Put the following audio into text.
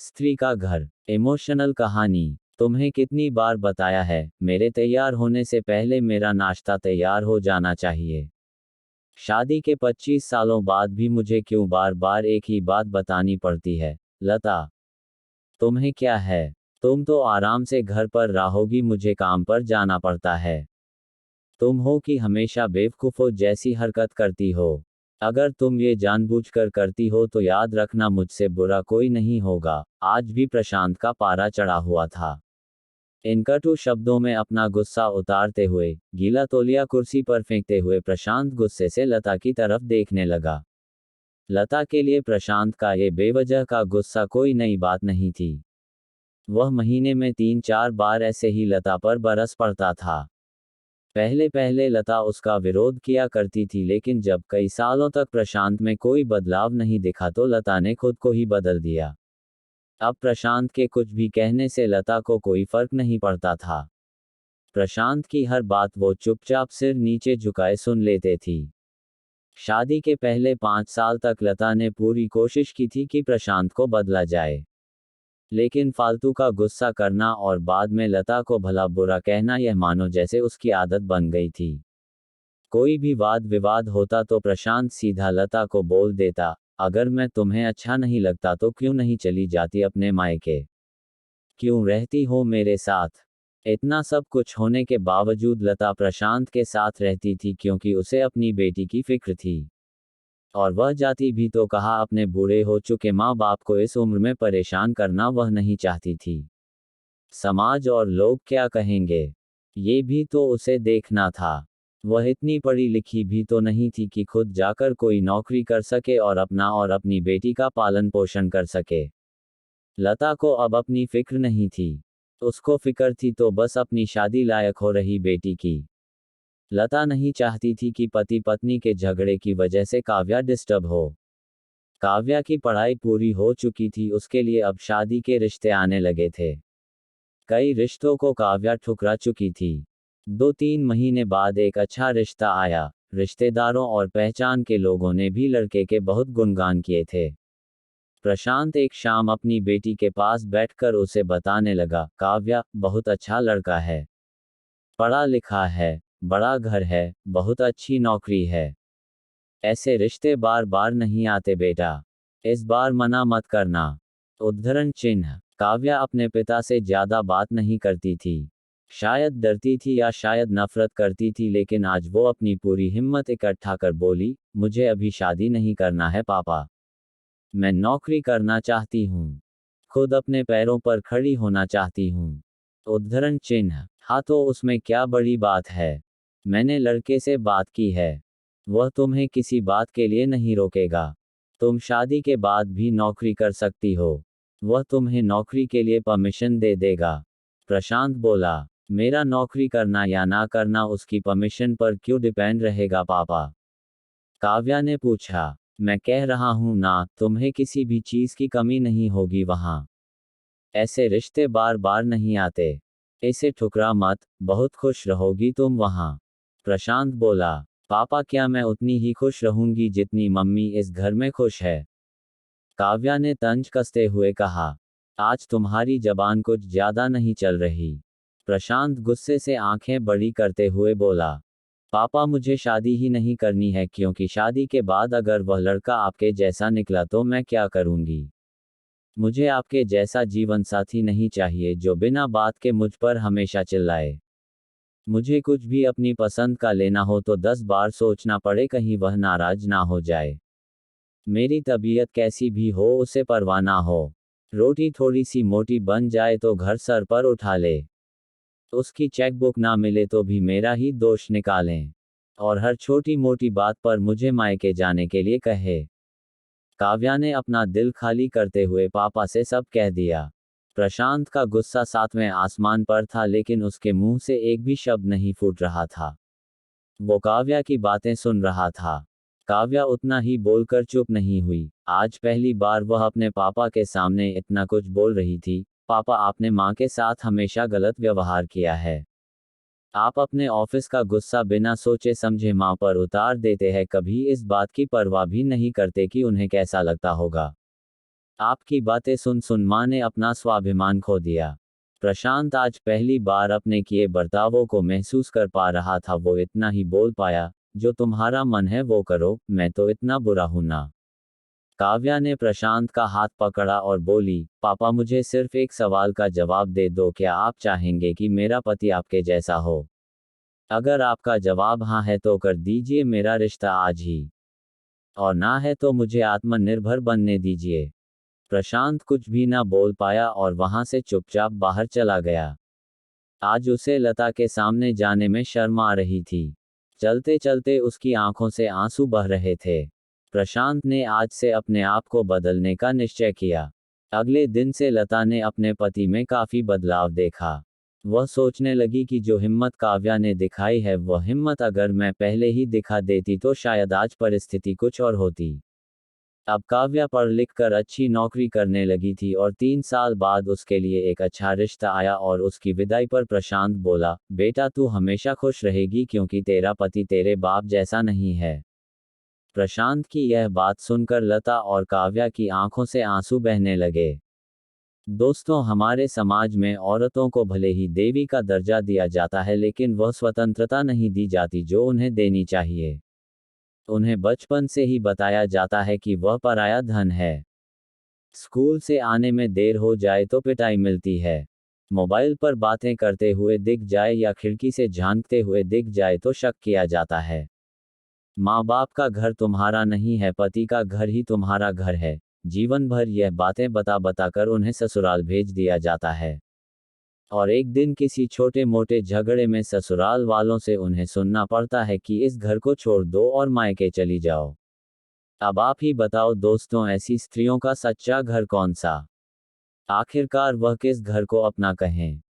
स्त्री का घर। इमोशनल कहानी। तुम्हें कितनी बार बताया है, मेरे तैयार होने से पहले मेरा नाश्ता तैयार हो जाना चाहिए। शादी के 25 सालों बाद भी मुझे क्यों बार बार एक ही बात बतानी पड़ती है? लता, तुम्हें क्या है? तुम तो आराम से घर पर रहोगी, मुझे काम पर जाना पड़ता है। तुम हो कि हमेशा बेवकूफ़ों जैसी हरकत करती हो। अगर तुम ये जानबूझकर करती हो तो याद रखना मुझसे बुरा कोई नहीं होगा। आज भी प्रशांत का पारा चढ़ा हुआ था। इन कटु शब्दों में अपना गुस्सा उतारते हुए, गीला तौलिया कुर्सी पर फेंकते हुए प्रशांत गुस्से से लता की तरफ देखने लगा। लता के लिए प्रशांत का ये बेवजह का गुस्सा कोई नई बात नहीं थी। वह महीने में 3-4 बार ऐसे ही लता पर बरस पड़ता था। पहले पहले लता उसका विरोध किया करती थी, लेकिन जब कई सालों तक प्रशांत में कोई बदलाव नहीं दिखा तो लता ने खुद को ही बदल दिया। अब प्रशांत के कुछ भी कहने से लता को कोई फर्क नहीं पड़ता था। प्रशांत की हर बात वो चुपचाप सिर नीचे झुकाए सुन लेते थी। शादी के पहले 5 साल तक लता ने पूरी कोशिश की थी कि प्रशांत को बदला जाए, लेकिन फालतू का गुस्सा करना और बाद में लता को भला बुरा कहना, यह मानो जैसे उसकी आदत बन गई थी। कोई भी वाद विवाद होता तो प्रशांत सीधा लता को बोल देता, अगर मैं तुम्हें अच्छा नहीं लगता तो क्यों नहीं चली जाती अपने मायके? क्यों रहती हो मेरे साथ? इतना सब कुछ होने के बावजूद लता प्रशांत के साथ रहती थी क्योंकि उसे अपनी बेटी की फिक्र थी। और वह जाती भी तो कहा, अपने बूढ़े हो चुके माँ बाप को इस उम्र में परेशान करना वह नहीं चाहती थी। समाज और लोग क्या कहेंगे, ये भी तो उसे देखना था। वह इतनी पढ़ी लिखी भी तो नहीं थी कि खुद जाकर कोई नौकरी कर सके और अपना और अपनी बेटी का पालन पोषण कर सके। लता को अब अपनी फिक्र नहीं थी। उसको फिक्र थी तो बस अपनी शादी लायक हो रही बेटी की। लता नहीं चाहती थी कि पति पत्नी के झगड़े की वजह से काव्या डिस्टर्ब हो। काव्या की पढ़ाई पूरी हो चुकी थी, उसके लिए अब शादी के रिश्ते आने लगे थे। कई रिश्तों को काव्या ठुकरा चुकी थी। 2-3 महीने बाद एक अच्छा रिश्ता आया। रिश्तेदारों और पहचान के लोगों ने भी लड़के के बहुत गुणगान किए थे। प्रशांत एक शाम अपनी बेटी के पास बैठकर उसे बताने लगा, काव्या, बहुत अच्छा लड़का है, पढ़ा लिखा है, बड़ा घर है, बहुत अच्छी नौकरी है। ऐसे रिश्ते बार बार नहीं आते बेटा, इस बार मना मत करना। उद्धरण चिन्ह। काव्या अपने पिता से ज्यादा बात नहीं करती थी। शायद डरती थी या शायद नफरत करती थी, लेकिन आज वो अपनी पूरी हिम्मत इकट्ठा कर बोली, मुझे अभी शादी नहीं करना है पापा। मैं नौकरी करना चाहती हूँ, खुद अपने पैरों पर खड़ी होना चाहती हूँ। उद्धरण चिन्ह। हाँ तो उसमें क्या बड़ी बात है? मैंने लड़के से बात की है, वह तुम्हें किसी बात के लिए नहीं रोकेगा। तुम शादी के बाद भी नौकरी कर सकती हो, वह तुम्हें नौकरी के लिए परमिशन दे देगा। प्रशांत बोला, मेरा नौकरी करना या ना करना उसकी परमिशन पर क्यों डिपेंड रहेगा पापा? काव्या ने पूछा। मैं कह रहा हूं ना, तुम्हें किसी भी चीज की कमी नहीं होगी वहां। ऐसे रिश्ते बार बार नहीं आते, इसे ठुकरा मत, बहुत खुश रहोगी तुम वहां। प्रशांत बोला, पापा, क्या मैं उतनी ही खुश रहूंगी जितनी मम्मी इस घर में खुश है? काव्या ने तंज कसते हुए कहा, आज तुम्हारी जबान कुछ ज्यादा नहीं चल रही। प्रशांत गुस्से से आंखें बड़ी करते हुए बोला, पापा, मुझे शादी ही नहीं करनी है, क्योंकि शादी के बाद अगर वह लड़का आपके जैसा निकला तो मैं क्या करूंगी? मुझे आपके जैसा जीवन साथी नहीं चाहिए जो बिना बात के मुझ पर हमेशा चिल्लाए। मुझे कुछ भी अपनी पसंद का लेना हो तो 10 बार सोचना पड़े, कहीं वह नाराज ना हो जाए। मेरी तबीयत कैसी भी हो उसे परवाह ना हो। रोटी थोड़ी सी मोटी बन जाए तो घर सर पर उठा ले। उसकी चेकबुक ना मिले तो भी मेरा ही दोष निकालें, और हर छोटी मोटी बात पर मुझे मायके जाने के लिए कहे। काव्या ने अपना दिल खाली करते हुए पापा से सब कह दिया। प्रशांत का गुस्सा 7वें आसमान पर था, लेकिन उसके मुंह से एक भी शब्द नहीं फूट रहा था। वो काव्या की बातें सुन रहा था। काव्या उतना ही बोलकर चुप नहीं हुई। आज पहली बार वह अपने पापा के सामने इतना कुछ बोल रही थी। पापा, आपने माँ के साथ हमेशा गलत व्यवहार किया है। आप अपने ऑफिस का गुस्सा बिना सोचे समझे माँ पर उतार देते हैं, कभी इस बात की परवाह भी नहीं करते कि उन्हें कैसा लगता होगा। आपकी बातें सुन सुन माँ ने अपना स्वाभिमान खो दिया। प्रशांत आज पहली बार अपने किए बर्तावों को महसूस कर पा रहा था। वो इतना ही बोल पाया, जो तुम्हारा मन है वो करो, मैं तो इतना बुरा हूं ना। काव्या ने प्रशांत का हाथ पकड़ा और बोली, पापा मुझे सिर्फ एक सवाल का जवाब दे दो, क्या आप चाहेंगे कि मेरा पति आपके जैसा हो? अगर आपका जवाब हाँ है तो कर दीजिए मेरा रिश्ता आज ही, और ना है तो मुझे आत्मनिर्भर बनने दीजिए। प्रशांत कुछ भी ना बोल पाया और वहां से चुपचाप बाहर चला गया। आज उसे लता के सामने जाने में शर्म आ रही थी। चलते चलते उसकी आंखों से आंसू बह रहे थे। प्रशांत ने आज से अपने आप को बदलने का निश्चय किया। अगले दिन से लता ने अपने पति में काफी बदलाव देखा। वह सोचने लगी कि जो हिम्मत काव्या ने दिखाई है, वह हिम्मत अगर मैं पहले ही दिखा देती तो शायद आज परिस्थिति कुछ और होती। अब काव्या पढ़ लिख कर अच्छी नौकरी करने लगी थी और 3 साल बाद उसके लिए एक अच्छा रिश्ता आया और उसकी विदाई पर प्रशांत बोला, बेटा तू हमेशा खुश रहेगी क्योंकि तेरा पति तेरे बाप जैसा नहीं है। प्रशांत की यह बात सुनकर लता और काव्या की आंखों से आंसू बहने लगे। दोस्तों, हमारे समाज में औरतों को भले ही देवी का दर्जा दिया जाता है, लेकिन वह स्वतंत्रता नहीं दी जाती जो उन्हें देनी चाहिए। उन्हें बचपन से ही बताया जाता है कि वह पराया धन है। स्कूल से आने में देर हो जाए तो पिटाई मिलती है। मोबाइल पर बातें करते हुए दिख जाए या खिड़की से झांकते हुए दिख जाए तो शक किया जाता है। माँ बाप का घर तुम्हारा नहीं है, पति का घर ही तुम्हारा घर है। जीवन भर यह बातें बता बताकर उन्हें ससुराल भेज दिया जाता है। और एक दिन किसी छोटे मोटे झगड़े में ससुराल वालों से उन्हें सुनना पड़ता है कि इस घर को छोड़ दो और मायके चली जाओ। अब आप ही बताओ दोस्तों, ऐसी स्त्रियों का सच्चा घर कौन सा? आखिरकार वह किस घर को अपना कहें?